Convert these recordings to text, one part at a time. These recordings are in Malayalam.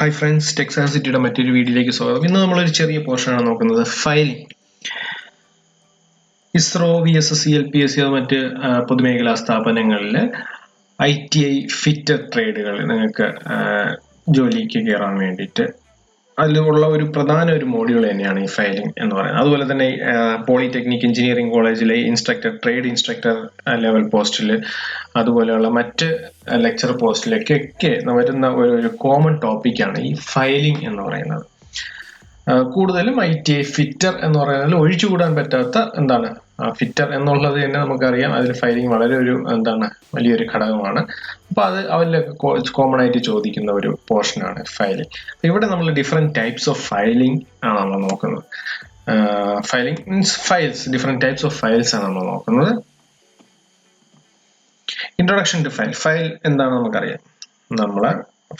Hi friends, TechScienceCityയുടെ മറ്റൊരു വീഡിയോയിലേക്ക് സ്വാഗതം. ഇന്ന് നമ്മളൊരു ചെറിയ പോർഷനാണ് നോക്കുന്നത്, ഫയലിംഗ്. ഇസ്രോ, VSS, LPSC മറ്റ് പൊതുമേഖലാ സ്ഥാപനങ്ങളിൽ ITI ഫിറ്റർ ട്രേഡുകൾ നിങ്ങൾക്ക് ജോലിക്ക് കയറാൻ വേണ്ടിയിട്ട് അതിലുള്ള ഒരു പ്രധാന ഒരു മോഡ്യൂൾ തന്നെയാണ് ഈ ഫയലിംഗ് എന്ന് പറയുന്നത്. അതുപോലെ തന്നെ പോളിടെക്നിക് എഞ്ചിനീയറിംഗ് കോളേജിലെ ട്രേഡ് ഇൻസ്ട്രക്ടർ ലെവൽ പോസ്റ്റിൽ, അതുപോലെയുള്ള മറ്റ് ലെക്ചർ പോസ്റ്റിലേക്കൊക്കെ വരുന്ന ഒരു കോമൺ ടോപ്പിക്കാണ് ഈ ഫയലിംഗ് എന്ന് പറയുന്നത്. കൂടുതലും ITI ഫിറ്റർ എന്ന് പറയുന്നതിൽ ഒഴിച്ചുകൂടാൻ പറ്റാത്ത ഫിറ്റർ എന്നുള്ളത് തന്നെ നമുക്കറിയാം. അതിൽ ഫയലിംഗ് വളരെ വലിയൊരു ഘടകമാണ്. അപ്പൊ അത് അവരിലൊക്കെ കോമൺ ആയിട്ട് ചോദിക്കുന്ന ഒരു പോർഷനാണ് ഫയലിംഗ്. ഇവിടെ നമ്മൾ ഡിഫറെന്റ് ടൈപ്സ് ഓഫ് ഫയലിംഗ് ആണ് നമ്മൾ നോക്കുന്നത്. Filing means files, different types of files ആണ് നമ്മൾ നോക്കുന്നത്. ഇൻട്രൊഡക്ഷൻ ടു ഫയൽ എന്താണെന്ന് നമുക്കറിയാം. നമ്മള്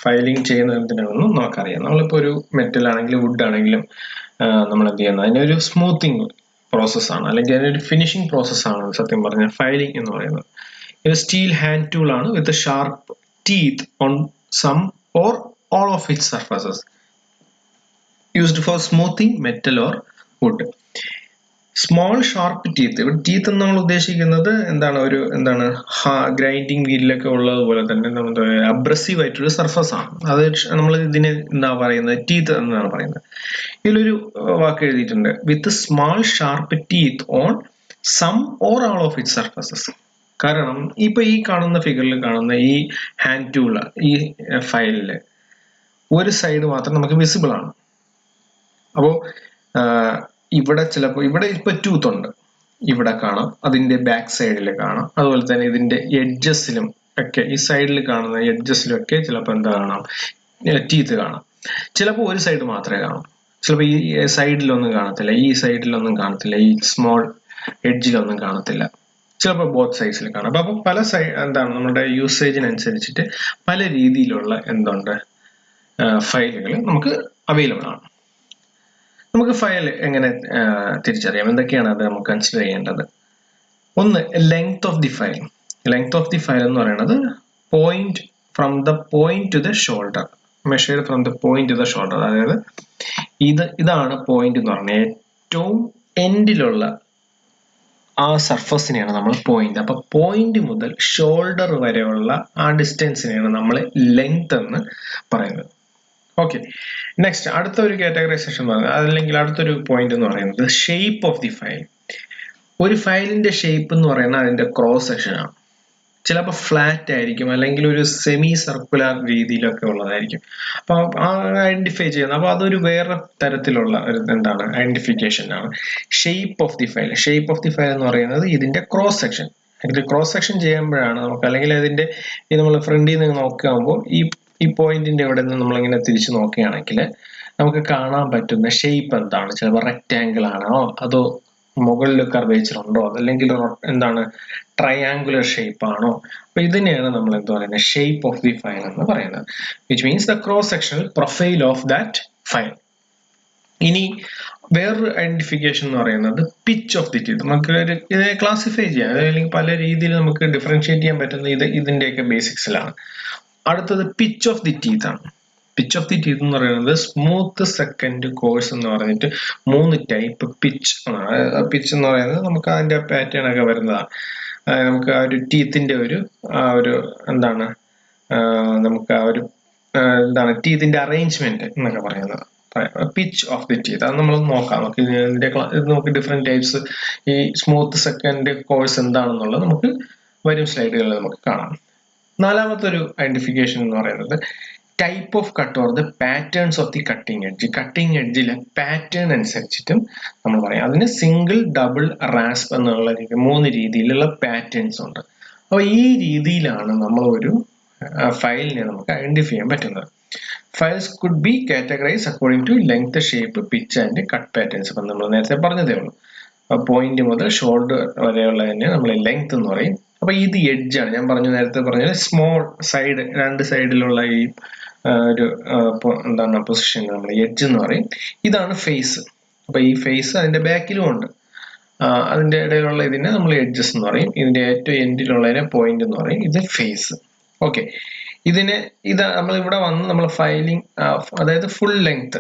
ഫയലിംഗ് ചെയ്യുന്നത് എന്തിനാണെന്നും നമുക്കറിയാം. നമ്മളിപ്പോ ഒരു മെറ്റൽ ആണെങ്കിലും വുഡ് ആണെങ്കിലും നമ്മൾ എന്ത് ചെയ്യുന്നത്, അതിനൊരു സ്മൂത്തിങ് പ്രോസസ്സാണ്, അല്ലെങ്കിൽ അതിനൊരു ഫിനിഷിംഗ് പ്രോസസ്സാണ് സത്യം പറഞ്ഞാൽ ഫയലിംഗ് എന്ന് പറയുന്നത്. ഇത് സ്റ്റീൽ ഹാൻഡ് ടൂൾ ആണ് with sharp teeth on some or all of its surfaces used for smoothing metal or wood. Small sharp teeth, ഇവിടെ ടീത്ത് എന്ന് നമ്മൾ ഉദ്ദേശിക്കുന്നത് ഗ്രൈൻഡിങ് വീലിലൊക്കെ ഉള്ളതുപോലെ തന്നെ അബ്രസീവ് ആയിട്ടൊരു സർഫസ് ആണ്. അത് നമ്മൾ ഇതിനെ പറയുന്നത് ടീത്ത് എന്നാണ് പറയുന്നത്. ഇതിലൊരു വാക്ക് എഴുതിയിട്ടുണ്ട്, with small sharp teeth on some or all of its surfaces. കാരണം ഇപ്പൊ ഈ കാണുന്ന ഫിഗറിൽ കാണുന്ന ഈ ഹാൻഡ് ടൂൾ, ഈ ഫയലില് ഒരു സൈഡ് മാത്രം നമുക്ക് വിസിബിൾ ആണ്. അപ്പോ ഇവിടെ ഇപ്പൊ ടൂത്ത് ഉണ്ട്, ഇവിടെ കാണാം, അതിന്റെ ബാക്ക് സൈഡിൽ കാണാം, അതുപോലെ തന്നെ ഇതിന്റെ എഡ്ജസിലും ഒക്കെ, ഈ സൈഡിൽ കാണുന്ന എഡ്ജസിലും ഒക്കെ ചിലപ്പോൾ കാണാം, ടീത്ത് കാണാം. ചിലപ്പോൾ ഒരു സൈഡ് മാത്രമേ കാണൂ, ചിലപ്പോൾ ഈ സൈഡിലൊന്നും കാണത്തില്ല, ഈ സൈഡിലൊന്നും കാണത്തില്ല, ഈ സ്മോൾ എഡ്ജിലൊന്നും കാണത്തില്ല, ചിലപ്പോൾ ബോത്ത് സൈഡ്സിൽ കാണാം. അപ്പൊ പല നമ്മുടെ യൂസേജിനനുസരിച്ചിട്ട് പല രീതിയിലുള്ള ഫയലുകൾ നമുക്ക് അവൈലബിൾ ആണ്. നമുക്ക് ഫയൽ എങ്ങനെ തിരിച്ചറിയാം, എന്തൊക്കെയാണ് അത് നമുക്ക് കൺസിഡർ ചെയ്യേണ്ടത്? ഒന്ന്, length of the file. Length of the file എന്ന് പറയുന്നത് point from the point two the shoulder, measured from the point two the shoulder. അതായത് ഇതാണ് പോയിന്റ് എന്ന് പറഞ്ഞാൽ ഏറ്റവും എൻഡിലുള്ള ആ സർഫസിനെയാണ് നമ്മൾ പോയിന്റ്. അപ്പൊ പോയിന്റ് മുതൽ ഷോൾഡർ വരെയുള്ള ആ ഡിസ്റ്റൻസിനെയാണ് നമ്മൾ ലെങ്ത് എന്ന് പറയുന്നത്. ഓക്കെ, നെക്സ്റ്റ് അടുത്ത ഒരു കാറ്റഗറൈസേഷൻ അല്ലെങ്കിൽ അടുത്തൊരു പോയിന്റ് എന്ന് പറയുന്നത് ഷേപ്പ് ഓഫ് ദി ഫയൽ. ഒരു ഫയലിന്റെ ഷേപ്പ് എന്ന് പറയുന്നത് അതിന്റെ ക്രോസ് സെക്ഷൻ ആണ്. ചിലപ്പോൾ ഫ്ലാറ്റ് ആയിരിക്കും, അല്ലെങ്കിൽ ഒരു സെമി സർക്കുലർ രീതിയിലൊക്കെ ഉള്ളതായിരിക്കും. അപ്പൊ ഐഡന്റിഫൈ ചെയ്യുന്നത്, അപ്പൊ അതൊരു വേറെ തരത്തിലുള്ള ഒരു ഐഡന്റിഫിക്കേഷൻ ആണ് shape of the file. Shape of the file എന്ന് പറയുന്നത് ഇതിന്റെ ക്രോസ് സെക്ഷൻ. ഇതിന്റെ ക്രോസ് സെക്ഷൻ ചെയ്യുമ്പോഴാണ് നമുക്ക്, അല്ലെങ്കിൽ അതിന്റെ നമ്മൾ ഫ്രണ്ടിൽ നിന്ന് നോക്കുമ്പോൾ ഈ പോയിന്റിന്റെ ഇവിടെ നിന്ന് നമ്മളിങ്ങനെ തിരിച്ചു നോക്കുകയാണെങ്കിൽ നമുക്ക് കാണാൻ പറ്റുന്ന ഷേപ്പ് എന്താണ്. ചിലപ്പോൾ റെക്റ്റാങ്കിൾ ആണോ, അതോ മുകളിൽ കർവേച്ചർ ഉണ്ടോ, അതല്ലെങ്കിൽ ട്രയാങ്കുലർ ഷേപ്പ് ആണോ. അപ്പൊ ഇതിനെയാണ് നമ്മൾ പറയുന്നത് ഷേപ്പ് ഓഫ് ദി ഫയൽ എന്ന് പറയുന്നത്, which means the cross sectional profile of that file. ഇനി വേറൊരു ഐഡന്റിഫിക്കേഷൻ എന്ന് പറയുന്നത് പിച്ച് ഓഫ് ദി ടീത്ത്. നമുക്ക് ഇതിനെ ക്ലാസിഫൈ ചെയ്യാം, അല്ലെങ്കിൽ പല രീതിയിൽ നമുക്ക് ഡിഫറൻഷിയേറ്റ് ചെയ്യാൻ പറ്റുന്ന ഇതിന്റെയൊക്കെ ബേസിക്സിലാണ്. അടുത്തത് പിച്ച് ഓഫ് ദി ടീത്ത് ആണ്. പിച്ച് ഓഫ് ദി ടീത്ത് എന്ന് പറയുന്നത് സ്മൂത്ത് സെക്കൻഡ് കോഴ്സ് എന്ന് പറഞ്ഞിട്ട് 3 ടൈപ്പ് പിച്ച്. പിച്ച് എന്ന് പറയുന്നത് നമുക്ക് അതിന്റെ പാറ്റേൺ ഒക്കെ വരുന്നതാണ്. നമുക്ക് ആ ഒരു ടീത്തിന്റെ ടീത്തിന്റെ അറേഞ്ച്മെന്റ് എന്നൊക്കെ പറയുന്നത് പിച്ച് ഓഫ് ദി ടീത്ത്. അത് നമ്മൾ നോക്കാം. നമുക്ക് ഡിഫറെന്റ് ടൈപ്സ്, ഈ സ്മൂത്ത് സെക്കൻഡ് കോഴ്സ് എന്താണെന്നുള്ളത് നമുക്ക് വരും സ്ലൈഡുകളിൽ നമുക്ക് കാണാം. നാലാമത്തെ ഒരു ഐഡന്റിഫിക്കേഷൻ എന്ന് പറയുന്നത് type of cut or the patterns of the cutting edge. Cutting എഡ്ജിലെ പാറ്റേൺ അനുസരിച്ചിട്ടും നമ്മൾ പറയാം. അതിന് സിംഗിൾ, ഡബിൾ, റാസ്പ് എന്നുള്ള 3 രീതിയിലുള്ള പാറ്റേൺസ് ഉണ്ട്. അപ്പൊ ഈ രീതിയിലാണ് നമ്മൾ ഒരു ഫയലിനെ നമുക്ക് ഐഡന്റിഫൈ ചെയ്യാൻ പറ്റുന്നത്. Files could be categorise according to length, shape, pitch and cut patterns. അപ്പം നമ്മൾ നേരത്തെ പറഞ്ഞതേ ഉള്ളൂ, പോയിന്റ് മുതൽ ഷോൾഡർ വരെയുള്ളതിനെ നമ്മൾ ലെങ്ത് എന്ന് പറയും. അപ്പൊ ഇത് എഡ്ജാണ്. ഞാൻ നേരത്തെ പറഞ്ഞത് സ്മോൾ സൈഡ്, 2 സൈഡിലുള്ള ഈ പൊസിഷൻ നമ്മൾ എഡ്ജ് എന്ന് പറയും. ഇതാണ് ഫേസ്. അപ്പൊ ഈ ഫേസ് അതിന്റെ ബാക്കിലും ഉണ്ട്. അതിന്റെ ഇടയിലുള്ള ഇതിനെ നമ്മൾ എഡ്ജസ് എന്ന് പറയും. ഇതിന്റെ ഏറ്റവും എൻഡിലുള്ളതിനെ പോയിന്റ് എന്ന് പറയും. ഇത് ഫേസ്. ഓക്കെ, ഇത് നമ്മൾ ഇവിടെ വന്ന് നമ്മൾ ഫയലിംഗ്, അതായത് ഫുൾ ലെങ്ത്,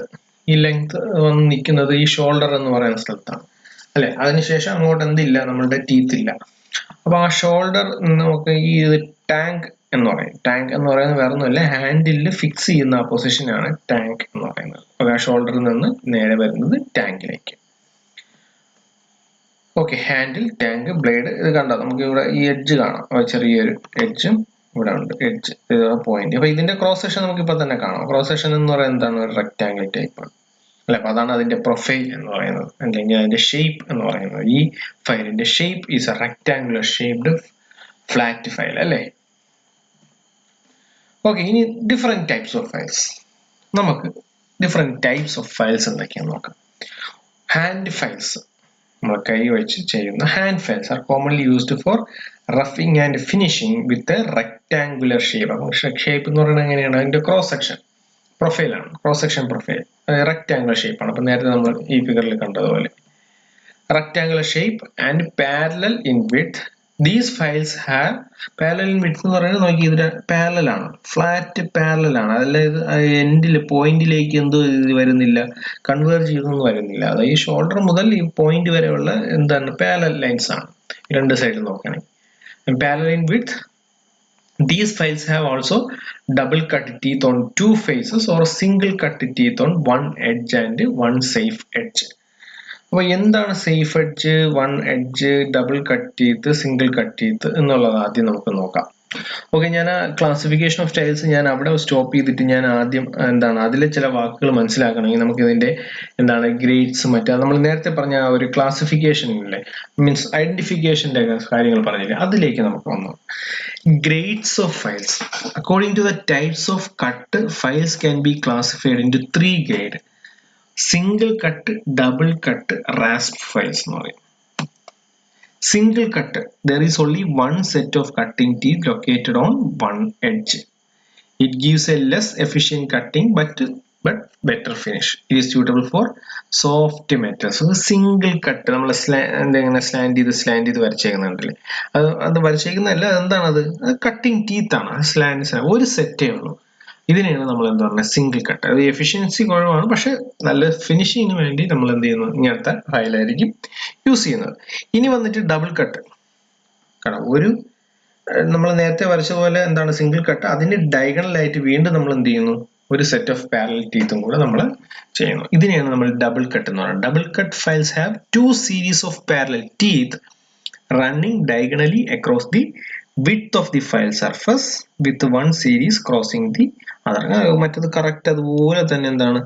ഈ ലെങ്ത് വന്ന് നിൽക്കുന്നത് ഈ ഷോൾഡർ എന്ന് പറയുന്ന സ്ഥലത്താണ് അല്ലെ. അതിനുശേഷം അങ്ങോട്ട് എന്തില്ല, നമ്മളുടെ ടീത്ത് ഇല്ല. അപ്പൊ ആ ഷോൾഡർ നമുക്ക് ഈ ടാങ്ക് എന്ന് പറയും. ടാങ്ക് എന്ന് പറയുന്നത് വേറെ ഒന്നുമില്ല, ഹാൻഡിൽ ഫിക്സ് ചെയ്യുന്ന ആ പൊസിഷനാണ് ടാങ്ക് എന്ന് പറയുന്നത്. അപ്പൊ ആ ഷോൾഡറിൽ നിന്ന് നേരെ വരുന്നത് ടാങ്കിലേക്ക്. Okay, handle, tank, blade. ഇത് കണ്ടോ, നമുക്ക് ഇവിടെ ഈ എഡ്ജ് കാണാം, ചെറിയൊരു എഡ്ജും ഇവിടെ ഉണ്ട്, എഡ്ജ് പോയിന്റ്. അപ്പൊ ഇതിന്റെ ക്രോസ് സെക്ഷൻ നമുക്ക് ഇപ്പൊ തന്നെ കാണാം. ക്രോസ് സെക്ഷൻ എന്ന് പറയുന്നത് എന്താണ്, ഒരു റെക്ടാംഗിൾ ടൈപ്പ് ആണ് അല്ലെ. അപ്പൊ അതാണ് അതിന്റെ പ്രൊഫൈൽ എന്ന് പറയുന്നത്, അല്ലെങ്കിൽ അതിന്റെ ഷേപ്പ് എന്ന് പറയുന്നത്. ഈ ഫയലിന്റെ shape is a rectangular shaped flat file അല്ലേ. ഓക്കെ, ഇനി ഡിഫറെന്റ് ടൈപ്സ് ഓഫ് ഫയൽസ്. നമുക്ക് ഡിഫറെന്റ് ടൈപ്സ് ഓഫ് ഫയൽസ് എന്തൊക്കെയാന്ന് നോക്കാം. ഹാൻഡ് ഫയൽസ്, നമ്മൾ കൈ വെച്ച് ചെയ്യുന്ന hand files are commonly used for roughing and finishing with rectangular shape. അപ്പോൾ ഷേപ്പ് എന്ന് പറയുന്നത് എങ്ങനെയാണ്, അതിന്റെ ക്രോസ് സെക്ഷൻ പ്രൊഫൈലാണ്, cross section profile rectangular shape ആണ്. അപ്പൊ നേരത്തെ നമ്മൾ ഈ ഫിഗറിൽ കണ്ടതുപോലെ rectangular shape and parallel in width. These files have parallel in width എന്ന് പറയുന്നത് നോക്കി, ഇതിന് പാരലൽ ആണ്, ഫ്ലാറ്റ് പാരലൽ ആണ്. അതായത് എൻഡിൽ പോയിന്റിലേക്ക് എന്തോ ഇത് വരുന്നില്ല, കൺവേർജ് ചെയ്തൊന്നും വരുന്നില്ല. അതായത് ഈ ഷോൾഡർ മുതൽ ഈ പോയിന്റ് വരെയുള്ള എന്താണ് പാരലൽ ലൈൻസ് ആണ് രണ്ട് സൈഡിൽ നോക്കുകയാണെങ്കിൽ. Parallel in width. These files have also double cut teeth on two faces or single cut teeth on one edge and one safe edge. അപ്പോൾ എന്താണ് safe edge, one edge, double cut teeth, single cut teeth എന്നുള്ളത് ആദ്യം നമുക്ക് നോക്കാം. ഓക്കെ, ഞാൻ ആ ക്ലാസിഫിക്കേഷൻ ഓഫ് സ്റ്റൈൽസ് ഞാൻ അവിടെ സ്റ്റോപ്പ് ചെയ്തിട്ട് ഞാൻ ആദ്യം എന്താണ് അതിലെ ചില വാക്കുകൾ മനസ്സിലാക്കണമെങ്കിൽ നമുക്ക് ഇതിന്റെ എന്താണ് ഗ്രേഡ്സ്, മറ്റേ നമ്മൾ നേരത്തെ പറഞ്ഞ ആ ഒരു ക്ലാസിഫിക്കേഷൻ ഇല്ലേ, മീൻസ് ഐഡന്റിഫിക്കേഷന്റെ കാര്യങ്ങൾ പറഞ്ഞില്ലേ, അതിലേക്ക് നമുക്ക് വന്നു. Grades of files. According to the types of cut, files can be classified into 3 grade. Single cut, double cut, rasp files എന്ന് പറയും. Single cut, there is only one set of cutting teeth located on one edge. It gives a less efficient cutting but better finish. It is suitable for soft metals. So single cut, നമ്മൾ സ്ലാൻഡ് ചെയ്ത് വരച്ചേക്കുന്നുണ്ടല്ലേ, അത് വരച്ചേക്കുന്നതല്ല, എന്താണ് അത്, കട്ടിങ് ടീത്ത് ആണ്, സ്ലാൻഡ് ഒരു സെറ്റേ ഉള്ളൂ. ഇതിനെയാണ് നമ്മൾ എന്താ പറയുക, സിംഗിൾ കട്ട്. അത് എഫിഷ്യൻസി കുറവാണ്, പക്ഷെ നല്ല ഫിനിഷിങ്ങിന് വേണ്ടി നമ്മൾ എന്ത് ചെയ്യുന്നു, ഇങ്ങനത്തെ ഫയലായിരിക്കും യൂസ് ചെയ്യുന്നത്. ഇനി വന്നിട്ട് ഡബിൾ കട്ട്. കാരണം നമ്മൾ നേരത്തെ വരച്ച പോലെ എന്താണ് സിംഗിൾ കട്ട്, അതിന് ഡയഗണലായിട്ട് വീണ്ടും നമ്മൾ എന്ത് ചെയ്യുന്നു, ഒരു സെറ്റ് ഓഫ് പാരലൽ ടീത്തും കൂടെ നമ്മൾ ചെയ്യുന്നു. ഇതിനെയാണ് നമ്മൾ ഡബിൾ കട്ട് എന്ന് പറയുന്നത്. Double cut files have 2 series of parallel teeth running diagonally across the width of the file surface with one series crossing the other. മറ്റത് കറക്റ്റ് അതുപോലെ തന്നെ എന്താണ്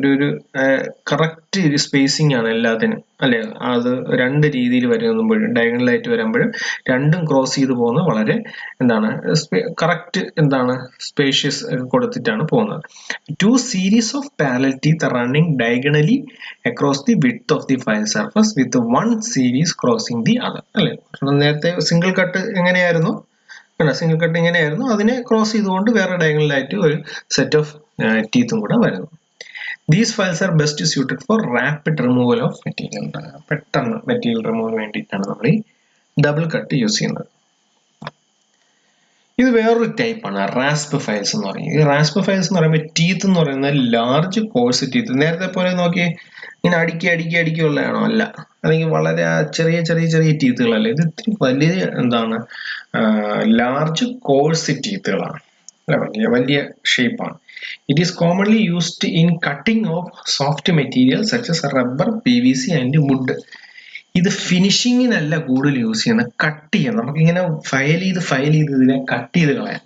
ഒരു കറക്റ്റ് ഒരു സ്പേസിംഗ് ആണ് എല്ലാത്തിനും അല്ലെ. അത് രണ്ട് രീതിയിൽ വരുമ്പോഴും ഡയഗണലായിട്ട് വരുമ്പോഴും രണ്ടും ക്രോസ് ചെയ്ത് പോകുന്നത് വളരെ എന്താണ് കറക്റ്റ് എന്താണ് സ്പേഷ്യസ് കൊടുത്തിട്ടാണ് പോകുന്നത്. 2 series of parallel teeth running diagonally across the width of the file surface with one series crossing the other അല്ലെ. നേരത്തെ സിംഗിൾ കട്ട് എങ്ങനെയായിരുന്നു, സിംഗിൾ കട്ട് ഇങ്ങനെയായിരുന്നു, അതിനെ ക്രോസ് ചെയ്തുകൊണ്ട് വേറെ ഡയഗണലായിട്ട് ഒരു സെറ്റ് ഓഫ് ടീത്തും കൂടെ വരുന്നു. These files are best suited for rapid removal of material. പെട്ടെന്ന് മെറ്റീരിയൽ റിമൂവൽ വേണ്ടിയിട്ടാണ് നമ്മൾ ഈ ഡബിൾ കട്ട് യൂസ് ചെയ്യുന്നത്. ഇത് വേറൊരു ടൈപ്പാണ് റാസ്പ് ഫയൽസ് എന്ന് പറയുന്നത്. ഈ റാസ്പ് ഫയൽസ് എന്ന് പറയുമ്പോൾ ടീത്ത് എന്ന് പറയുന്നത് ലാർജ് കോഴ്സ് ടീത്ത്. നേരത്തെ പോലെ നോക്കി ഇങ്ങനെ അടുക്കിയുള്ളതാണോ, അല്ല, അല്ലെങ്കിൽ വളരെ ചെറിയ ടീത്തുകളല്ല. ഇത് ഇത്തിരി വലിയ എന്താണ് ലാർജ് കോഴ്സ് ടീത്തുകളാണ്, വലിയ ഷേപ്പാണ്. It is commonly used in cutting of soft materials such as rubber, PVC and wood. ഇത് ഫിനിഷിങ്ങിനല്ല കൂടുതൽ യൂസ് ചെയ്യുന്നത്, കട്ട് ചെയ്യാൻ. നമുക്കിങ്ങനെ ഫയൽ ചെയ്ത് ഇതിനെ കട്ട് ചെയ്ത് കളയാം.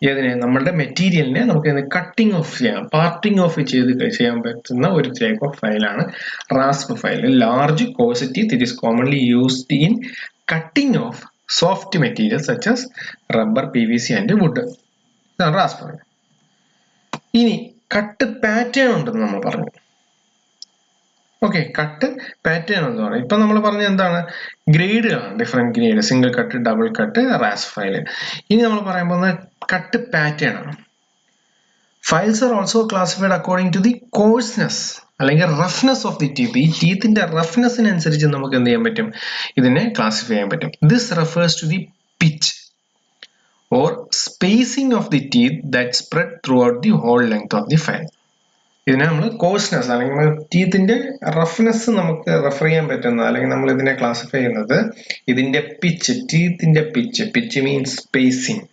ഏതിനെ, നമ്മളുടെ മെറ്റീരിയലിനെ നമുക്ക് കട്ടിങ് ഓഫ് ചെയ്യാം, പാർട്ടിങ് ഓഫ് ചെയ്യാൻ പറ്റുന്ന ഒരു ടൈപ്പ് ഓഫ് ഫയലാണ് rasp file. Large coarse teeth. It is commonly used in cutting of soft materials such as rubber, PVC and wood. ഇതാണ് റാസ്പ് ഫയൽ. ഇനി കട്ട് പാറ്റേൺ ഉണ്ടെന്ന് നമ്മൾ പറഞ്ഞു. ഓക്കെ, കട്ട് പാറ്റേൺ എന്ന് പറയുന്നത് ഇപ്പൊ നമ്മൾ പറഞ്ഞ എന്താണ്, ഗ്രേഡുകളാണ്, different grade, single cut, double cut, rasp file. ഇനി നമ്മൾ പറയാൻ പോകുന്ന കട്ട് പാറ്റേൺ ആണ്. Files are also classified according to the coarseness അല്ലെങ്കിൽ റഫ്നെസ് ഓഫ് ദി ടീത്ത്. ഈ ടീത്തിന്റെ റഫ്നെസ്സിനനുസരിച്ച് നമുക്ക് എന്ത് ചെയ്യാൻ പറ്റും, ഇതിനെ ക്ലാസിഫൈ ചെയ്യാൻ പറ്റും. This refers to the pitch or spacing of the teeth that spread throughout the whole length of the file. ഇതിനെ നമ്മൾ കോഴ്സ്നെസ് അല്ലെങ്കിൽ ടീത്തിന്റെ റഫ്നെസ് നമുക്ക് റെഫർ ചെയ്യാൻ പറ്റുന്ന അല്ലെങ്കിൽ നമ്മൾ ഇതിനെ ക്ലാസിഫൈ ചെയ്യുന്നത് ഇതിന്റെ പിച്ച്, ടീത്തിന്റെ പിച്ച് മീൻസ് സ്പേസിംഗ്.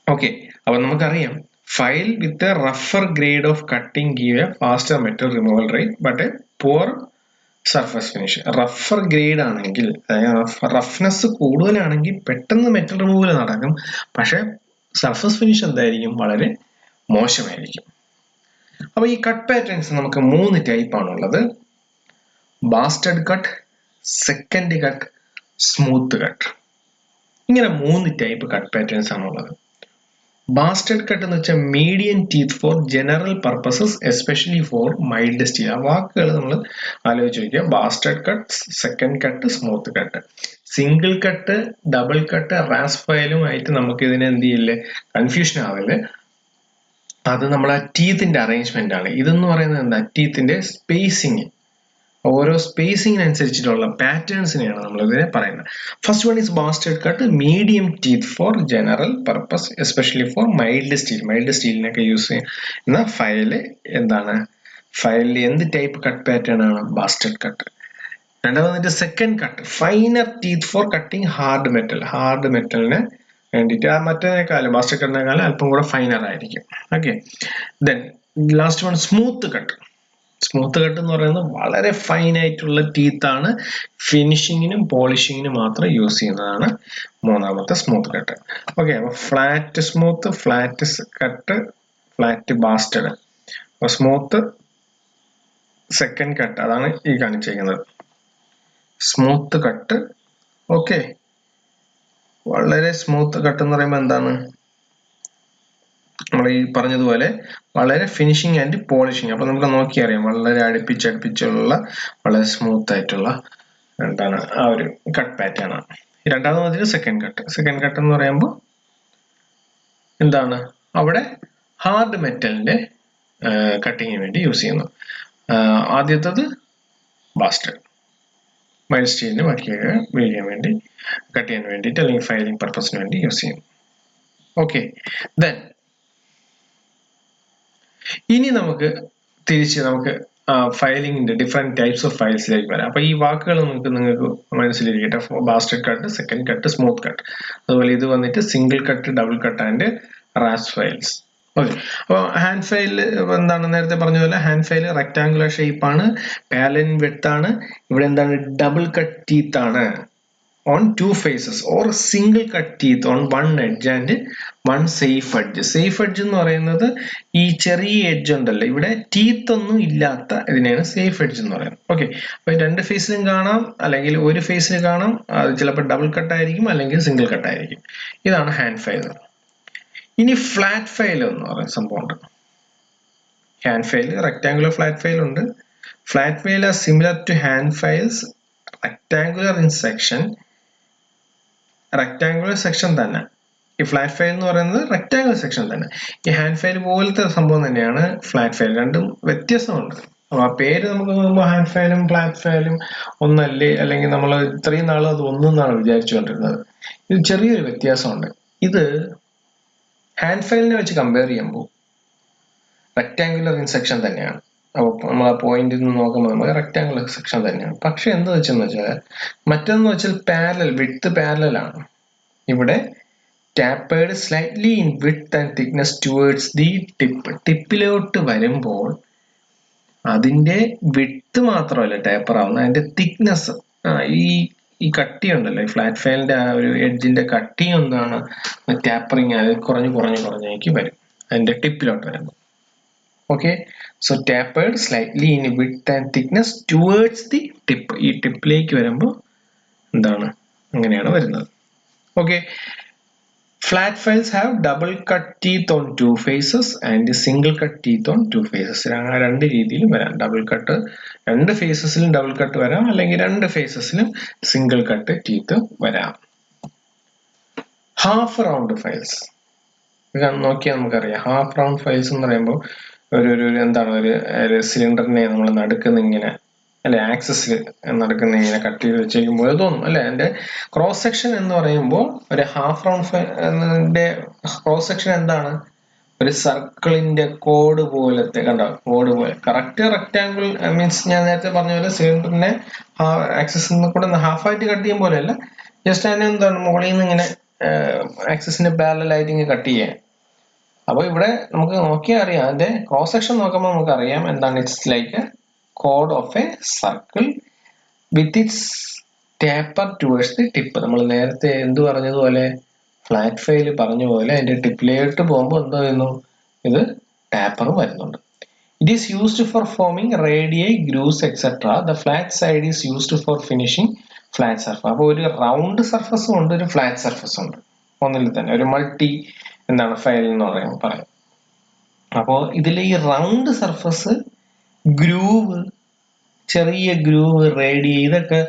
ഓക്കെ, അപ്പൊ നമുക്കറിയാം ഫയൽ വിത്ത് എ റഫർ grade of cutting give a faster metal removal rate but a poor surface finish. റഫർ ഗ്രേഡ് ആണെങ്കിൽ, റഫ്നെസ് കൂടുതലാണെങ്കിൽ പെട്ടെന്ന് മെറ്റൽ റിമൂവൽ നടക്കും, പക്ഷെ സർഫസ് ഫിനിഷ് എന്തായിരിക്കും, വളരെ മോശമായിരിക്കും. അപ്പൊ ഈ കട്ട് പാറ്റേൺസ് നമുക്ക് 3 ടൈപ്പ് ആണുള്ളത്: bastard cut, second cut, smooth cut. ഇങ്ങനെ 3 ടൈപ്പ് കട്ട് പാറ്റേൺസ് ആണുള്ളത്. ബാസ്റ്റഡ് കട്ട് എന്ന് വെച്ചാൽ medium teeth for general purposes especially for mild steel. ആ വാക്കുകൾ നമ്മൾ ആലോചിച്ച് നോക്കിയാൽ bastard cut, second cut, smooth cut. Single cut, double cut, rasp ഫയലുമായിട്ട് നമുക്ക് ഇതിനെ എന്ത് ചെയ്യില്ലേ, കൺഫ്യൂഷൻ ആവില്ലേ. അത് നമ്മളെ ടീത്തിന്റെ അറേഞ്ച്മെന്റ് ആണ്. ഇതെന്ന് പറയുന്നത് എന്താ, ടീത്തിന്റെ സ്പേസിങ്, ഓരോ സ്പേസിങ്ങിനനുസരിച്ചിട്ടുള്ള പാറ്റേൺസിനെയാണ് നമ്മൾ ഇതിനെ പറയുന്നത്. First one is bastard cut, medium teeth for general purpose especially for mild steel. Mild സ്റ്റീലിനൊക്കെ യൂസ് ചെയ്യുന്ന ഫയല് എന്താണ്, ഫയലിൽ എന്ത് ടൈപ്പ് കട്ട് പാറ്റേൺ ആണ്, ബാസ്റ്റഡ് കട്ട്. രണ്ടാമത് വന്നിട്ട് second cut, finer teeth for cutting hard metal. Hard മെറ്റലിന് വേണ്ടിയിട്ട് ആ മറ്റേക്കാളും ബാസ്റ്റഡ് കട്ടിനേക്കാളും അല്പം കൂടെ ഫൈനർ ആയിരിക്കും. Okay, then last one smooth cut. Smooth cut എന്ന് പറയുന്നത് വളരെ ഫൈൻ ആയിട്ടുള്ള ടീത്ത് ആണ്, ഫിനിഷിങ്ങിനും പോളിഷിങ്ങിനും മാത്രം യൂസ് ചെയ്യുന്നതാണ് മൂന്നാമത്തെ സ്മൂത്ത് കട്ട്. ഓക്കെ, അപ്പൊ flat smooth, flat cut, flat bastard. അപ്പൊ സ്മൂത്ത്, സെക്കൻഡ് കട്ട്, അതാണ് ഈ കാണിച്ചിരിക്കുന്നത് സ്മൂത്ത് കട്ട്. ഓക്കെ, വളരെ സ്മൂത്ത് കട്ട് എന്ന് പറയുമ്പോൾ എന്താണ്, നമ്മൾ ഈ പറഞ്ഞതുപോലെ വളരെ ഫിനിഷിങ് ആൻഡ് പോളിഷിങ്. അപ്പൊ നമുക്ക് നോക്കി അറിയാം, വളരെ അടുപ്പിച്ചുള്ള വളരെ സ്മൂത്ത് ആയിട്ടുള്ള എന്താണ് ആ ഒരു കട്ട് പാറ്റേൺ ആണ്. രണ്ടാമത് വന്നിട്ട് സെക്കൻഡ് കട്ട്. സെക്കൻഡ് കട്ട് എന്ന് പറയുമ്പോൾ എന്താണ്, അവിടെ ഹാർഡ് മെറ്റലിന്റെ കട്ടിങ്ങിന് വേണ്ടി യൂസ് ചെയ്യുന്നു. ആദ്യത്തത് ബാസ്റ്റഡ്, മൈൽഡ് സ്റ്റീലിന് കട്ട് ചെയ്യാൻ വേണ്ടിയിട്ട് അല്ലെങ്കിൽ ഫയലിംഗ് പർപ്പസിന് വേണ്ടി യൂസ് ചെയ്യുന്നു. ഓക്കെ, ദെൻ ഇനി നമുക്ക് ഫയലിംഗിന്റെ ഡിഫറെന്റ് ടൈപ്സ് ഓഫ് ഫയൽസിലേക്ക് വരാം. അപ്പൊ ഈ വാക്കുകൾ നിങ്ങൾക്ക് മനസ്സിലിരിക്കട്ടെ: bastard cut, second cut, smooth cut. അതുപോലെ ഇത് വന്നിട്ട് single cut, double cut and rasp files. Okay, അപ്പൊ ഹാൻഡ് ഫയൽ എന്താണ്, നേരത്തെ പറഞ്ഞ പോലെ ഹാൻഡ് ഫയൽ റെക്ടാങ്കുലർ ഷേപ്പ് ആണ്, പാരലൽ വിഡ്ത്ത് ആണ്. ഇവിടെ എന്താണ്, ഡബിൾ കട്ട് ടീത്ത് ആണ് on 2 faces or single cut teeth on 1 edge and 1 safe edge. safe edge എന്ന് പറയുന്നത് ഈ ചെറിയ എഡ്ജ് ഉണ്ടല്ലോ, ഇവിടെ ടീത്ത് ഒന്നും ഇല്ലാത്ത ഇതിനെയാണ് സേഫ് എഡ്ജ് എന്ന് പറയുന്നത്. ഓക്കെ, അപ്പൊ 2 ഫേസിലും കാണാം, അല്ലെങ്കിൽ ഒരു ഫേസിൽ കാണാം. അത് ചിലപ്പോൾ ഡബിൾ കട്ട് ആയിരിക്കും, അല്ലെങ്കിൽ സിംഗിൾ കട്ട് ആയിരിക്കും. ഇതാണ് ഹാൻഡ് ഫയൽ. ഇനി ഫ്ലാറ്റ് ഫയൽ എന്ന് പറയുന്ന സംഭവമുണ്ട്. Hand file rectangular flat file ഉണ്ട്. Flat file are similar to hand files, rectangular in section. Rectangular section തന്നെ. ഈ ഫ്ലാറ്റ് ഫയൽ എന്ന് പറയുന്നത് റെക്ടാങ്കുലർ സെക്ഷൻ തന്നെ. ഈ ഹാൻഡ് ഫയൽ പോലത്തെ സംഭവം തന്നെയാണ് ഫ്ലാറ്റ് ഫയൽ. രണ്ടും വ്യത്യാസമുണ്ട്. അപ്പൊ ആ പേര് നമുക്ക് നോക്കുമ്പോൾ ഹാൻഡ് ഫയലും ഫ്ലാറ്റ് ഫയലും ഒന്നല്ലേ, അല്ലെങ്കിൽ നമ്മൾ ഇത്രയും നാളും അത് ഒന്നെന്നാണ് വിചാരിച്ചുകൊണ്ടിരുന്നത്. ഇത് ചെറിയൊരു വ്യത്യാസമുണ്ട്. ഇത് ഹാൻഡ് ഫയലിനെ വെച്ച് കമ്പയർ ചെയ്യുമ്പോൾ റെക്ടാങ്കുലർ ഇൻ സെക്ഷൻ തന്നെയാണ്. അപ്പോൾ നമ്മൾ ആ പോയിന്റിൽ നിന്ന് നോക്കുമ്പോൾ നമുക്ക് റെക്ടാങ്കുലർ സെക്ഷൻ തന്നെയാണ്. പക്ഷെ എന്താ വെച്ചെന്ന് വെച്ചാൽ, മറ്റൊന്ന് വെച്ചാൽ പാരലൽ, വിഡ്ത്ത് പാരലൽ ആണ്. ഇവിടെ tapered slightly in width and thickness towards the tip. ടിപ്പിലോട്ട് വരുമ്പോൾ അതിന്റെ വിഡ്ത്ത് മാത്രമല്ല ടേപ്പർ ആവുന്നത്, അതിന്റെ തിക്നെസ്, ഈ കട്ടി ഉണ്ടല്ലോ, ഈ ഫ്ലാറ്റ് ഫയലിന്റെ ആ ഒരു എഡ്ജിന്റെ കട്ടി എന്താണ്, ടാപ്പറിങ് അത് കുറഞ്ഞേക്ക് വരും അതിന്റെ ടിപ്പിലോട്ട് വരുമ്പോൾ. Okay, so tapered slightly in width and thickness towards the tip. ഈ ടിപ്പിലേക്ക് വരുമ്പോൾ എന്താണ്, അങ്ങനെയാണ് വരുന്നത്. Okay, flat files have double cut teeth on 2 faces and single cut teeth on 2 faces. രണ്ട് രീതിയിലും വരാം. ഡബിൾ കട്ട് 2 ഫേസസിലും ഡബിൾ കട്ട് വരാം, അല്ലെങ്കിൽ 2 ഫേസസിലും സിംഗിൾ കട്ട് ടീത്ത് വരാം. ഹാഫ് റൗണ്ട് ഫയൽസ് നോക്കിയാൽ നമുക്കറിയാം. ഹാഫ് റൗണ്ട് ഫയൽസ് എന്ന് പറയുമ്പോൾ ഒരു എന്താണ്, ഒരു സിലിണ്ടറിനെ നമ്മൾ നടുക്കുന്ന ഇങ്ങനെ അല്ലെ ആക്സിസിൽ നടക്കുന്ന ഇങ്ങനെ കട്ട് ചെയ്ത് വെച്ചേക്കുമ്പോൾ തോന്നും അല്ലെ. അതിന്റെ ക്രോസ് സെക്ഷൻ എന്ന് പറയുമ്പോൾ ഒരു ഹാഫ് റൗണ്ട് ക്രോസ് സെക്ഷൻ എന്താണ്? ഒരു സർക്കിളിന്റെ കോഡ് പോലത്തെ, കണ്ടോ, കോഡ് പോലെ. കറക്റ്റ് റെക്ടാങ്കിൾ മീൻസ് ഞാൻ നേരത്തെ പറഞ്ഞ പോലെ സിലിണ്ടറിനെ ആക്സിസിൽ കൂടെ ഹാഫായിട്ട് കട്ട് ചെയ്യും പോലെയല്ല, ജസ്റ്റ് അതിനെ എന്താണ് മുകളിൽ നിന്ന് ഇങ്ങനെ ആക്സിസിന് പാരലൽ ഇങ്ങനെ കട്ട് ചെയ്യാൻ. അപ്പൊ ഇവിടെ നമുക്ക് നോക്കിയാൽ അറിയാം, അതിന്റെ ക്രോസ് സെക്ഷൻ നോക്കുമ്പോൾ നമുക്ക് അറിയാം എന്താണ്. It's like A code of A circle with its taper towards the tip. നമ്മൾ നേരത്തെ എന്ത് പറഞ്ഞതുപോലെ, ഫ്ലാറ്റ് ഫൈൽ പറഞ്ഞ പോലെ അതിന്റെ ടിപ്പിലേക്ക് പോകുമ്പോൾ എന്തോ ചെയ്യുന്നു, ഇത് ടാപ്പർ വരുന്നുണ്ട്. It is used for forming radii, grooves etcetera. The flat side is used for finishing flat surface. അപ്പോൾ ഒരു റൗണ്ട് സർഫസും ഉണ്ട്, ഒരു ഫ്ലാറ്റ് സർഫസും ഉണ്ട്. ഒന്നിൽ തന്നെ ഒരു മൾട്ടി എന്താണ് ഫയൽ എന്ന് പറയാം. അപ്പോൾ ഇതിൽ ഈ റൗണ്ട് സർഫസ്, ഗ്രൂവ്, ചെറിയ ഗ്രൂവ്, റേഡിയ, ഇതൊക്കെ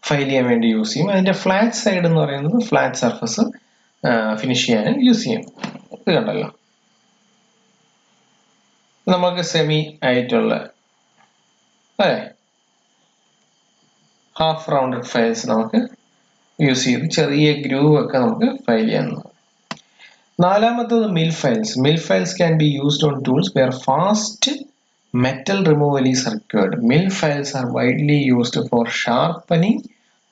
ഫയൽ ചെയ്യാൻ വേണ്ടി യൂസ് ചെയ്യും. അതിന്റെ ഫ്ലാറ്റ് സൈഡ് എന്ന് പറയുന്നത് ഫ്ലാറ്റ് സർഫസ് ഫിനിഷ് ചെയ്യാൻ യൂസ് ചെയ്യും. ഇത് കണ്ടല്ലോ, നമുക്ക് സെമി ആയിട്ടുള്ള അല്ലേ ഹാഫ് റൗണ്ടഡ് ഫയൽസ് നമുക്ക് യൂസ് ചെയ്ത് ചെറിയ ഗ്രൂവ് ഒക്കെ നമുക്ക് ഫയൽ ചെയ്യാവുന്നതാണ്. നാലാമത്തത് mill files. Mill files can be used on tools where fast metal removal is required. Mill files are widely used for sharpening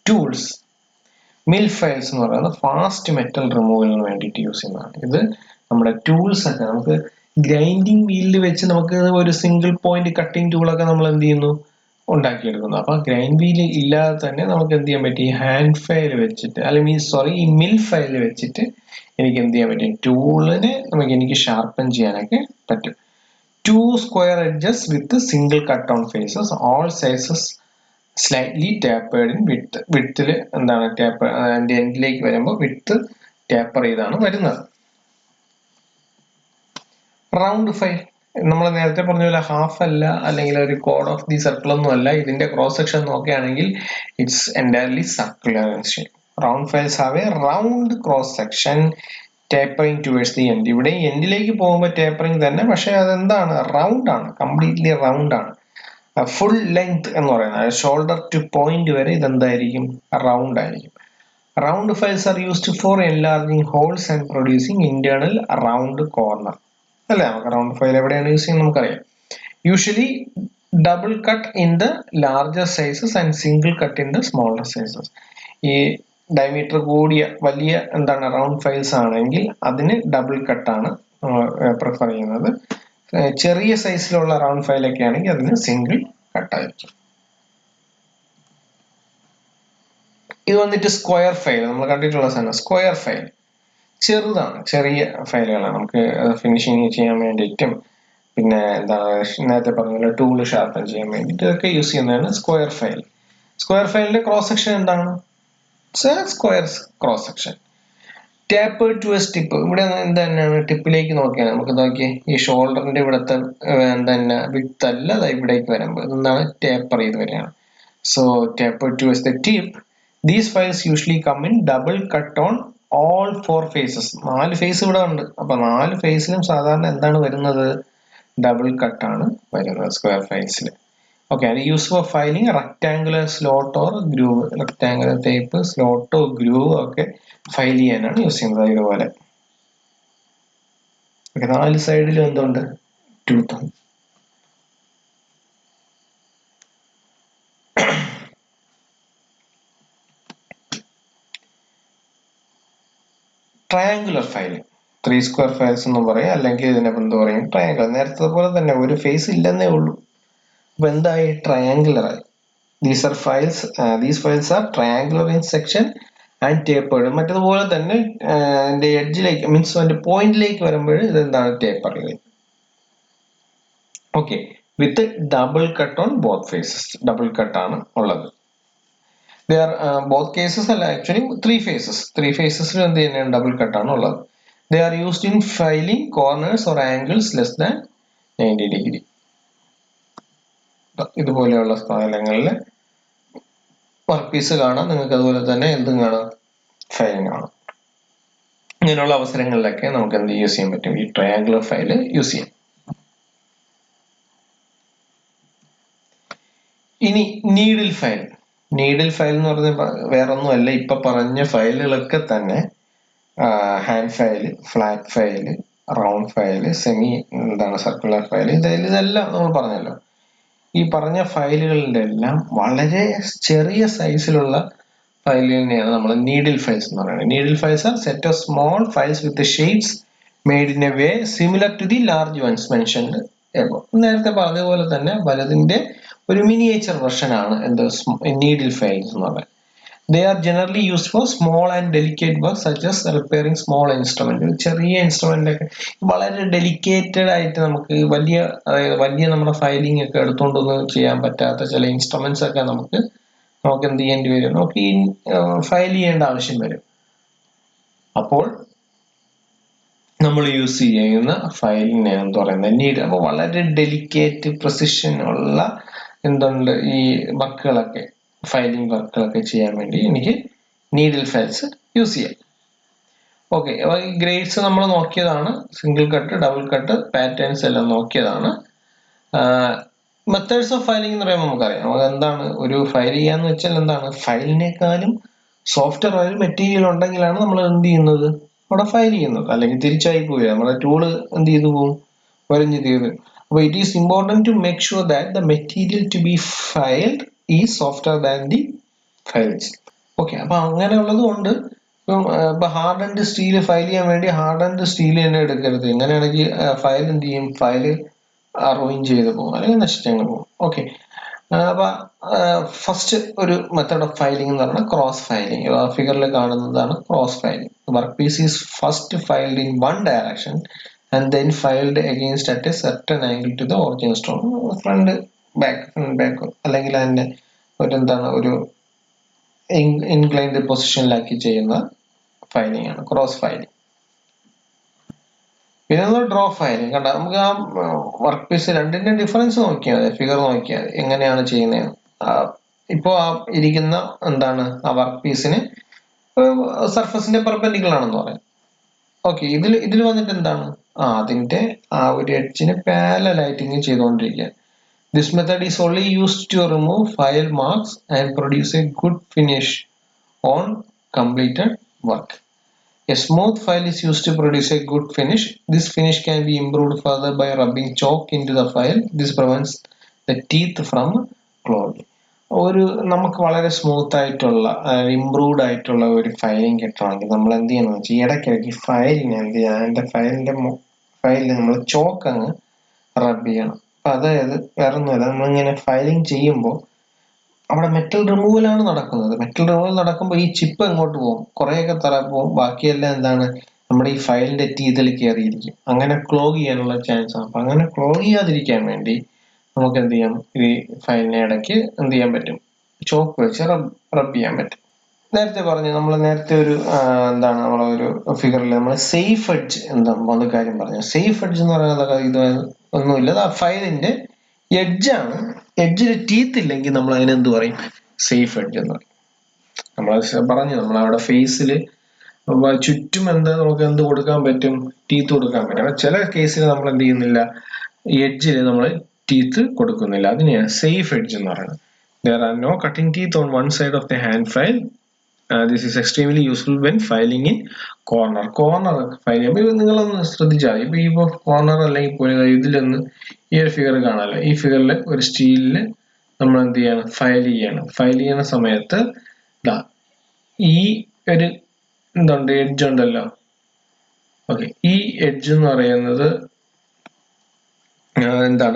tools. Mill files എന്ന് പറയുന്നത് ഫാസ്റ്റ് മെറ്റൽ റിമൂവലിന് വേണ്ടിയിട്ട് യൂസ് ചെയ്യുന്നതാണ്. ഇത് നമ്മുടെ ടൂൾസ് ഒക്കെ നമുക്ക് ഗ്രൈൻഡിങ് വീലിൽ വെച്ച് നമുക്ക് ഒരു സിംഗിൾ പോയിന്റ് കട്ടിംഗ് ടൂളൊക്കെ നമ്മൾ എന്ത് ചെയ്യുന്നു, ഉണ്ടാക്കിയെടുക്കുന്നു. അപ്പൊ ഗ്രൈൻഡ് വീൽ ഇല്ലാതെ തന്നെ നമുക്ക് എന്ത് ചെയ്യാൻ പറ്റും, ഈ ഹാൻഡ് ഫയൽ വെച്ചിട്ട് അല്ലെങ്കിൽ ഈ മിൽ ഫയൽ വെച്ചിട്ട് എനിക്ക് എന്ത് ചെയ്യാൻ പറ്റും, ടൂളിനെ എനിക്ക് ഷാർപ്പൻ ചെയ്യാനൊക്കെ പറ്റും. Two square edges with single cut on faces, all sizes slightly tapered in width. Widthil എന്താണ് taper, അതിന്റെ എൻഡിലേക്ക് വരുമ്പോൾ വിഡ്ത്ത് ടാപ്പർ ചെയ്താണ് വരുന്നത്. റൗണ്ട് ഫയൽ നമ്മൾ നേരത്തെ പറഞ്ഞ പോലെ ഹാഫ് അല്ല, അല്ലെങ്കിൽ ഒരു കോഡ് ഓഫ് ദി സർക്കിൾ ഒന്നും അല്ല. ഇതിന്റെ ക്രോസ് സെക്ഷൻ നോക്കുകയാണെങ്കിൽ it's entirely circular in shape. Round files have a round cross section tapering towards the end. ഇവിടെ എൻഡിലേക്ക് പോകുമ്പോൾ ടേപ്പറിങ് തന്നെ, പക്ഷെ അതെന്താണ്, റൗണ്ട് ആണ്, കംപ്ലീറ്റ്ലി റൗണ്ട് ആണ്. ഫുൾ ലെങ്ത് എന്ന് പറയുന്നത് ഷോൾഡർ ടു പോയിന്റ് വരെ ഇതെന്തായിരിക്കും, റൗണ്ട് ആയിരിക്കും. Round files are used for enlarging holes and producing internal round corner. അല്ലേ, നമുക്ക് റൗണ്ട് ഫയൽ എവിടെയാണ് യൂസ് ചെയ്യുന്നത് നമുക്കറിയാം. Usually double cut in the larger sizes and single cut in the smaller sizes. ഈ ഡയമീറ്റർ കൂടിയ വലിയ എന്താണ് റൗണ്ട് ഫയൽസ് ആണെങ്കിൽ അതിന് ഡബിൾ കട്ടാണ് പ്രിഫർ ചെയ്യുന്നത്. ചെറിയ സൈസിലുള്ള റൗണ്ട് ഫയലൊക്കെ ആണെങ്കിൽ അതിന് സിംഗിൾ കട്ടായിരിക്കും. ഇത് വന്നിട്ട് സ്ക്വയർ ഫയൽ, നമ്മൾ കണ്ടിട്ടുള്ള സാധനം. സ്ക്വയർ ഫയൽ ചെറുതാണ്, ചെറിയ ഫയലുകളാണ്. നമുക്ക് ഫിനിഷിങ് ചെയ്യാൻ വേണ്ടിയിട്ടും പിന്നെ എന്താണ് നേരത്തെ പറഞ്ഞ ടൂൾ ഷാർപ്പൻ ചെയ്യാൻ വേണ്ടിയിട്ട് ഇതൊക്കെ യൂസ് ചെയ്യുന്നതാണ് സ്ക്വയർ ഫയൽ. സ്ക്വയർ ഫയലിന്റെ ക്രോസ് സെക്ഷൻ എന്താണ്, square cross section. Tapered towards tip. ഇവിടെ എന്താണ് ടിപ്പിലേക്ക് നോക്കിയാൽ നമുക്ക് നോക്കിയേ, ഈ ഷോൾഡറിന്റെ ഇവിടുത്തെ എന്താണ് വിഡ്ത്ത് അല്ല, ഇവിടേക്ക് വരുമ്പോൾ ഇതെന്താണ് ടേപ്പർ ചെയ്ത് വരികയാണ്. So tapered towards the tip. These files usually come in double cut on all 4 faces. 4 face ഇവിടെ ഉണ്ട്. അപ്പൊ 4 ഫേസിലും സാധാരണ എന്താണ് വരുന്നത്, ഡബിൾ കട്ടാണ് വരുന്നത് square ഫയൽസിൽ. Okay, and use for filing rectangular slot or groove. Rectangular tape, slot or groove ഒക്കെ ഫയൽ ചെയ്യാനാണ് യൂസ് ചെയ്യുന്നത്. ഇതുപോലെ 4 സൈഡിലും എന്തുണ്ട്, ടൂത്ത് ഉണ്ട്. ട്രയാങ്കുലർ ഫയലിംഗ്, 3 സ്ക്വയർ ഫയൽസ് എന്നും പറയാം, അല്ലെങ്കിൽ ഇതിനെ എന്ത് പറയും, ട്രയാങ്കുലർ. നേരത്തെ പോലെ തന്നെ ഒരു ഫേസ് ഇല്ലെന്നേ ഉള്ളൂ. അപ്പൊ എന്തായി, ട്രയാങ്കുലർ ആയി. These files are triangular in section and tapered. മറ്റതുപോലെ തന്നെ അതിന്റെ എഡ്ജിലേക്ക് മീൻസ് അതിന്റെ പോയിന്റിലേക്ക് വരുമ്പോൾ ഇതെന്താണ്, ടേപ്പർ ചെയ്യും. Okay, with double cut on both faces. Double cut ആണ് ഉള്ളത്. They are both cases അല്ല, ആക്ച്വലി 3 phases. 3 phases എന്ത് ചെയ്യുന്നതാണ്, ഡബിൾ കട്ട് ആണ് ഉള്ളത്. They are used in filing corners or angles less than 90 degree. ഇതുപോലെയുള്ള സ്ഥലങ്ങളിൽ വർക്ക് പീസ് കാണാം, നിങ്ങൾക്ക് അതുപോലെ തന്നെ എന്തും കാണാം, ഫയലും കാണാം. ഇങ്ങനെയുള്ള അവസരങ്ങളിലൊക്കെ നമുക്ക് എന്ത് യൂസ് ചെയ്യാൻ പറ്റും, ഈ ട്രയാങ്കുലർ ഫയൽ യൂസ് ചെയ്യാം. ഇനി നീഡിൽ ഫയൽ. നീഡിൽ ഫയൽ എന്ന് പറഞ്ഞാൽ വേറൊന്നുമല്ല, ഇപ്പൊ പറഞ്ഞ ഫയലുകളൊക്കെ തന്നെ hand file, flat file, round file, semi circular file, ഇതെല്ലാം നമ്മൾ പറഞ്ഞല്ലോ. ഈ പറഞ്ഞ ഫയലുകളുടെ എല്ലാം വളരെ ചെറിയ സൈസിലുള്ള ഫയലിനെയാണ് നമ്മൾ നീഡിൽ ഫയൽസ് എന്ന് പറയുന്നത്. Needle files are set of small files with shapes made in a way similar to the large ones mentioned above. നേരത്തെ പറഞ്ഞതുപോലെ തന്നെ വലുതിന്റെ ഒരു മിനിയേച്ചർ വെർഷൻ ആണ് എന്ത് നീഡിൽ ഫയൽസ് എന്ന് പറയുന്നത്. They are generally used for small and delicate work such as repairing small instrument. ചെറിയ ഇൻസ്ട്രുമെന്റ് ഒക്കെ വളരെ ഡെലിക്കേറ്റഡ് ആയിട്ട് നമുക്ക് വലിയ നമ്മുടെ ഫയലിംഗ് ഒക്കെ എടുത്തുകൊണ്ടൊന്നും ചെയ്യാൻ പറ്റാത്ത ചില ഇൻസ്ട്രുമെന്റ്സ് ഒക്കെ നമുക്ക് എന്ത് ചെയ്യേണ്ടി വരും, നമുക്ക് ഈ ഫയൽ ചെയ്യേണ്ട ആവശ്യം വരും. അപ്പോൾ നമ്മൾ യൂസ് ചെയ്യുന്ന ഫയലിനെ എന്ന് പറയുന്നത് നീഡ്. അപ്പോൾ വളരെ ഡെലിക്കേറ്റ് പ്രസിഷൻ ഉള്ള ഈ വർക്കുകളൊക്കെ, ഫയലിംഗ് വർക്കുകളൊക്കെ ചെയ്യാൻ വേണ്ടി എനിക്ക് നീഡിൽ ഫയൽസ് യൂസ് ചെയ്യാം. ഓക്കെ, അപ്പോൾ ഈ ഗ്രേഡ്സ് നമ്മൾ നോക്കിയതാണ്. Single cut, double cut, patterns എല്ലാം നോക്കിയതാണ്. മെത്തേഡ്സ് ഓഫ് ഫയലിംഗ് എന്ന് പറയുമ്പോൾ നമുക്കറിയാം എന്താണ് ഒരു ഫയൽ ചെയ്യാന്ന് വെച്ചാൽ എന്താണ്, ഫയലിനേക്കാളും സോഫ്റ്റ്വെയർ ഒരു മെറ്റീരിയൽ ഉണ്ടെങ്കിലാണ് നമ്മൾ എന്ത് ചെയ്യുന്നത്, അവിടെ ഫയൽ ചെയ്യുന്നത്. അല്ലെങ്കിൽ തിരിച്ചായി പോവുക, നമ്മുടെ ടൂള് എന്ത് ചെയ്തു പോകും, വരഞ്ഞു തീർന്നു. അപ്പോൾ it is important to make sure that the material to be filed ഈ softer than the files. Okay, അപ്പൊ അങ്ങനെയുള്ളത് കൊണ്ട് ഇപ്പൊ ഹാർഡ് ആൻഡ് സ്റ്റീൽ ഫയൽ ചെയ്യാൻ വേണ്ടി ഹാർഡ് ആൻഡ് സ്റ്റീൽ തന്നെ എടുക്കരുത്. എങ്ങനെയാണെങ്കിൽ ഫയൽ എന്ത് ചെയ്യും, ഫയൽ റോയിൻ ചെയ്ത് പോകും അല്ലെങ്കിൽ നശിച്ചങ്ങ് പോകും. ഓക്കെ, അപ്പൊ ഫസ്റ്റ് ഒരു മെത്തേഡ് ഓഫ് ഫയലിംഗ് എന്ന് പറഞ്ഞാൽ ക്രോസ് ഫയലിംഗ്. ഫിഗറിൽ കാണുന്നതാണ് cross filing. Work piece is first filed in one direction and then filed against at a certain angle to the original stone. Front back അല്ലെങ്കിൽ അതിന്റെ ഒരു ഇൻക്ലൈൻഡ് പൊസിഷനിലാക്കി ചെയ്യുന്ന ഫയലിംഗ് ആണ് ക്രോസ് ഫയലിംഗ്. പിന്നെ ഡ്രോ ഫയലിംഗ്. കണ്ട, നമുക്ക് ആ വർക്ക് പീസ് രണ്ടിന്റെ ഡിഫറൻസ് നോക്കിയാൽ മതി, ഫിഗർ നോക്കിയാൽ എങ്ങനെയാണ് ചെയ്യുന്നത്. ഇപ്പോ ആ ഇരിക്കുന്ന ആ വർക്ക് പീസിന് സർഫസിന്റെ പെർപെൻഡിക്കുലർ ആണെന്ന് പറയാം. ഓക്കെ, ഇതിൽ വന്നിട്ട് എന്താണ്, അതിന്റെ ആ ഒരു എഡ്ജിന് പാരലൽ ആയിട്ട് ഇങ്ങനെ ചെയ്തുകൊണ്ടിരിക്കുക. This method is only used to remove file marks and produce a good finish on completed work. A smooth file is used to produce a good finish. This finish can be improved further by rubbing chalk into the file. This prevents the teeth from clogging. നമുക്ക് വളരെ സ്മൂത്ത് ആയിട്ടുള്ള ഇംപ്രൂവ്ഡ് ആയിട്ടുള്ള ഒരു ഫയലിംഗ് കിട്ടണമെങ്കിൽ നമ്മൾ എന്ത് ചെയ്യണമെന്ന് വെച്ചാൽ ഇടയ്ക്കിടയ്ക്ക് ഫയലിനെ എന്ത് ചെയ്യാം, അതിന്റെ ഫയലിൽ നമ്മൾ ചോക്ക് അങ്ങ് റബ് ചെയ്യണം. അപ്പൊ അതായത് വേറെ ഒന്നുമില്ല, നമ്മളിങ്ങനെ ഫയലിംഗ് ചെയ്യുമ്പോൾ അവിടെ മെറ്റൽ റിമൂവലാണ് നടക്കുന്നത്. മെറ്റൽ റിമൂവൽ നടക്കുമ്പോൾ ഈ ചിപ്പ് എങ്ങോട്ട് പോകും, കുറേയൊക്കെ തറ പോകും, ബാക്കിയെല്ലാം നമ്മുടെ ഈ ഫയലിന്റെ ടീതിൽ കയറിയിരിക്കും. അങ്ങനെ ക്ലോഗ് ചെയ്യാനുള്ള ചാൻസ് ആണ്. അപ്പൊ അങ്ങനെ ക്ലോഗ് ചെയ്യാതിരിക്കാൻ വേണ്ടി നമുക്ക് എന്ത് ചെയ്യാം, ഈ ഫയലിനെ ഇടയ്ക്ക് എന്ത് ചെയ്യാൻ പറ്റും, ചോക്ക് വെച്ച് റബ് ചെയ്യാൻ പറ്റും. നേരത്തെ പറഞ്ഞു, നമ്മൾ നേരത്തെ ഒരു നമ്മളെ ഒരു ഫിഗറിൽ നമ്മൾ സേഫ് എഡ്ജ് ഒന്ന് കാര്യം പറഞ്ഞു. സേഫ് എഡ്ജ് എന്ന് പറയുന്നത് ഇത് ഒന്നുമില്ല, ആ ഫയലിന്റെ എഡ്ജാണ്. എഡ്ജിൽ ടീത്ത് ഇല്ലെങ്കിൽ നമ്മൾ അതിനെന്ത് പറയും, സേഫ് എഡ്ജ് എന്ന് പറയും. നമ്മൾ പറഞ്ഞു, നമ്മളവിടെ ഫേസിൽ ചുറ്റും നമുക്ക് എന്ത് കൊടുക്കാൻ പറ്റും, ടീത്ത് കൊടുക്കാൻ പറ്റും. ചില കേസിൽ നമ്മൾ എന്ത് ചെയ്യുന്നില്ല, എഡ്ജിൽ നമ്മൾ ടീത്ത് കൊടുക്കുന്നില്ല. അതിനെയാണ് സേഫ് എഡ്ജ് എന്ന് പറയുന്നത്. There are no cutting teeth on one side of the hand file. This is extremely useful when filing in corner file ചെയ്യുമ്പോൾ നിങ്ങളൊന്ന് ശ്രദ്ധിച്ചാൽ ഇപ്പൊ ഈ കോർണർ അല്ലെങ്കിൽ ഇതിലൊന്ന് ഈ ഒരു ഫിഗർ കാണാമല്ലോ. ഈ ഫിഗറിൽ ഒരു സ്റ്റീലില് നമ്മൾ എന്ത് ചെയ്യണം, ഫയൽ ചെയ്യുന്ന സമയത്ത് ഈ ഒരു എഡ്ജ് ഉണ്ടല്ലോ. ഓക്കെ, ഈ എഡ്ജ് എന്ന് പറയുന്നത്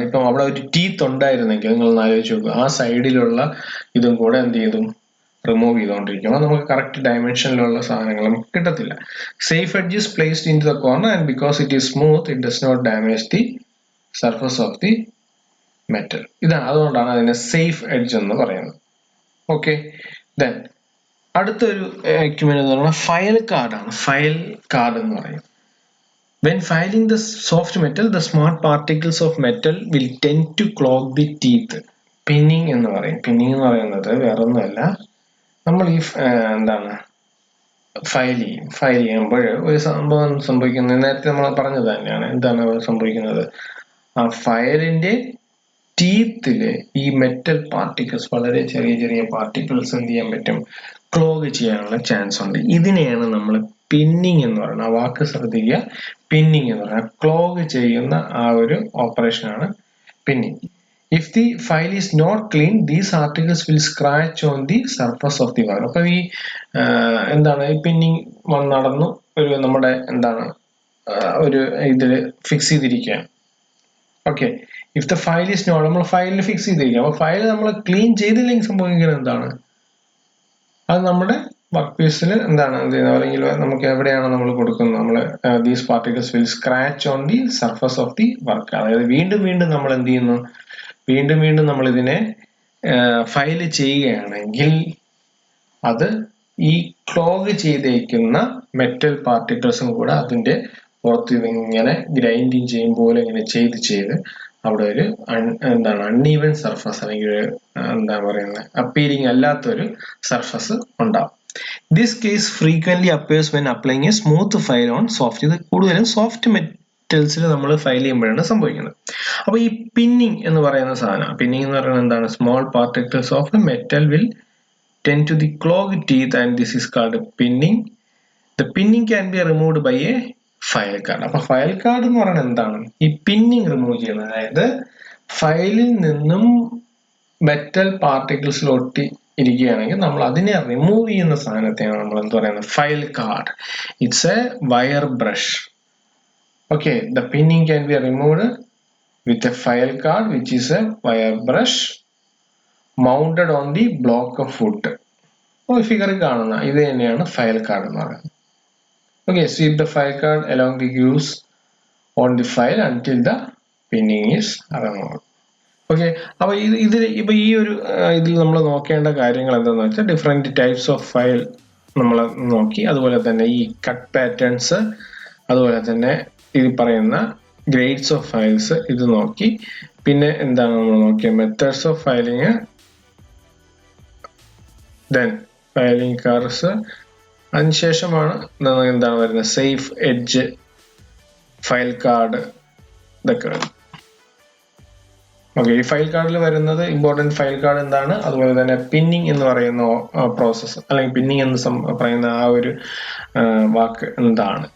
ഇപ്പം അവിടെ ഒരു ടീത്ത് ഉണ്ടായിരുന്നെങ്കിൽ നിങ്ങൾ ആലോചിച്ച് നോക്കുക, ആ സൈഡിലുള്ള ഇതും കൂടെ എന്ത് ചെയ്തു, റിമൂവ് ചെയ്തുകൊണ്ടിരിക്കുമ്പോൾ നമുക്ക് കറക്റ്റ് ഡയമെൻഷനിലുള്ള സാധനങ്ങൾ നമുക്ക് കിട്ടത്തില്ല. Safe edge is placed into the corner and because it is smooth it does not damage the surface of the metal. അതുകൊണ്ടാണ് അതിനെ സേഫ് എഡ്ജ് എന്ന് പറയുന്നത്. ഓക്കെ, ദെൻ അടുത്തൊരു എക്യുപ്മെന്റ് എന്ന് പറയുന്നത് ഫയൽ കാർഡാണ്. ഫയൽ കാർഡ് എന്ന് പറയും. When filing the soft metal, the smart particles of metal will tend to clog the teeth. Pinning എന്ന് പറയും. പിന്നിങ് എന്ന് പറയുന്നത് വേറെ ഒന്നുമല്ല, നമ്മൾ ഈ ഫയൽ ചെയ്യുമ്പോൾ ഒരു സംഭവം സംഭവിക്കുന്നത് നേരത്തെ നമ്മൾ പറഞ്ഞത് തന്നെയാണ്. സംഭവിക്കുന്നത്, ആ ഫയലിന്റെ ടീത്തില് ഈ മെറ്റൽ പാർട്ടിക്കിൾസ്, വളരെ ചെറിയ ചെറിയ പാർട്ടിക്കിൾസ് എന്ത് ചെയ്യാൻ പറ്റും, ക്ലോഗ് ചെയ്യാനുള്ള ചാൻസ് ഉണ്ട്. ഇതിനെയാണ് നമ്മൾ പിന്നിങ് എന്ന് പറയുന്നത്. ആ വാക്ക് ശ്രദ്ധിക്കുക, പിന്നിങ് എന്ന് പറയുന്നത്. ക്ലോഗ് ചെയ്യുന്ന ആ ഒരു ഓപ്പറേഷനാണ് pinning. If the file is not clean, these articles will scratch on the surface of the file. അപ്പൊ ഈ എന്താണ് ഈ പിന്നിങ് നടന്നു ഒരു നമ്മുടെ എന്താണ് ഒരു ഇതിൽ ഫിക്സ് ചെയ്തിരിക്കുകയാണ്. Okay, if the file is not, നമ്മൾ ഫയലിൽ ഫിക്സ് ചെയ്തിരിക്കുക. അപ്പൊ ഫയൽ നമ്മൾ ക്ലീൻ ചെയ്തില്ലെങ്കിൽ സംഭവിക്കുന്നത് എന്താണ്, അത് നമ്മുടെ വർക്ക് പീസിൽ എന്താണ് എന്ത് ചെയ്യുന്നത്, അല്ലെങ്കിൽ നമുക്ക് എവിടെയാണ് നമ്മൾ കൊടുക്കുന്നത്, നമ്മൾ these particles will scratch on the surface of the work. അതായത് വീണ്ടും വീണ്ടും നമ്മൾ എന്ത് ചെയ്യുന്നു, വീണ്ടും വീണ്ടും നമ്മൾ ഇതിനെ ഫയൽ ചെയ്യുകയാണെങ്കിൽ അത് ഈ ക്ലോഗ് ചെയ്തേക്കുന്ന മെറ്റൽ പാർട്ടിക്കിൾസും കൂടെ അതിന്റെ പുറത്ത് ഇങ്ങനെ ഗ്രൈൻഡിങ് ചെയ്യും പോലെ ഇങ്ങനെ ചെയ്ത് അവിടെ ഒരു എന്താണ് അൺഈവൻ സർഫസ്, അല്ലെങ്കിൽ എന്താ പറയുന്നത് അപ്പീരിങ് അല്ലാത്തൊരു സർഫസ് ഉണ്ടാവും. This case frequently appears when applying A smooth file on soft. ഇത് കൂടുതലും സോഫ്റ്റ് മെറ്റൽസിൽ നമ്മൾ ഫയൽ ചെയ്യുമ്പോഴാണ് സംഭവിക്കുന്നത്. അപ്പൊ ഈ പിന്നിങ് എന്ന് പറയുന്ന സാധനം, പിന്നിങ് എന്ന് പറയുന്നത് എന്താണ്, small particles of metal will tend to the clog teeth and this is called pinning. The pinning can be removed by a file card. അപ്പൊ ഫയൽ കാർഡ് എന്ന് പറയുന്നത് എന്താണ്, ഈ പിന്നിങ് റിമൂവ് ചെയ്യുന്നത്. അതായത് ഫയലിൽ നിന്നും മെറ്റൽ പാർട്ടിക്കിൾസിൽ ഒട്ടി ഇരിക്കുകയാണെങ്കിൽ നമ്മൾ അതിനെ റിമൂവ് ചെയ്യുന്ന സാധനത്തെയാണ് നമ്മൾ എന്ത് പറയുന്നത്, file card. It's A wire brush. Okay, the pinning can be removed with a file card which is a wire brush mounted on the block of wood. ഫിഗറിൽ കാണുന്ന ഇത് തന്നെയാണ് ഫയൽ കാർഡ് എന്ന് പറയുന്നത്. Okay, sweep the file card along the grooves on the file until the pinning is removed. Okay, അപ്പൊ ഇപ്പൊ ഈ ഒരു ഇതിൽ നമ്മൾ നോക്കേണ്ട കാര്യങ്ങൾ എന്താണെന്ന് വെച്ചാൽ ഡിഫറെന്റ് ടൈപ്സ് ഓഫ് ഫയൽ നമ്മൾ നോക്കി, അതുപോലെ തന്നെ ഈ കട്ട് പാറ്റേൺസ്, അതുപോലെ തന്നെ ഇത് പറയുന്ന ഗ്രേഡ്സ് ഓഫ് ഫയൽസ് ഇത് നോക്കി. പിന്നെ എന്താണ് നമ്മൾ നോക്കിയ methods of filing, then filing cars, അതിനുശേഷമാണ് എന്താണ് വരുന്നത് സേഫ് എഡ്ജ്, ഫയൽ കാർഡ്, ഇതൊക്കെ. ഓക്കെ, ഈ ഫയൽ കാർഡിൽ വരുന്നത് ഇമ്പോർട്ടൻറ്റ് ഫയൽ കാർഡ് എന്താണ്, അതുപോലെ തന്നെ പിന്നിങ് എന്ന് പറയുന്ന പ്രോസസ്സ് അല്ലെങ്കിൽ പിന്നിങ് എന്ന് പറയുന്ന ആ ഒരു വാക്ക് എന്താണ്,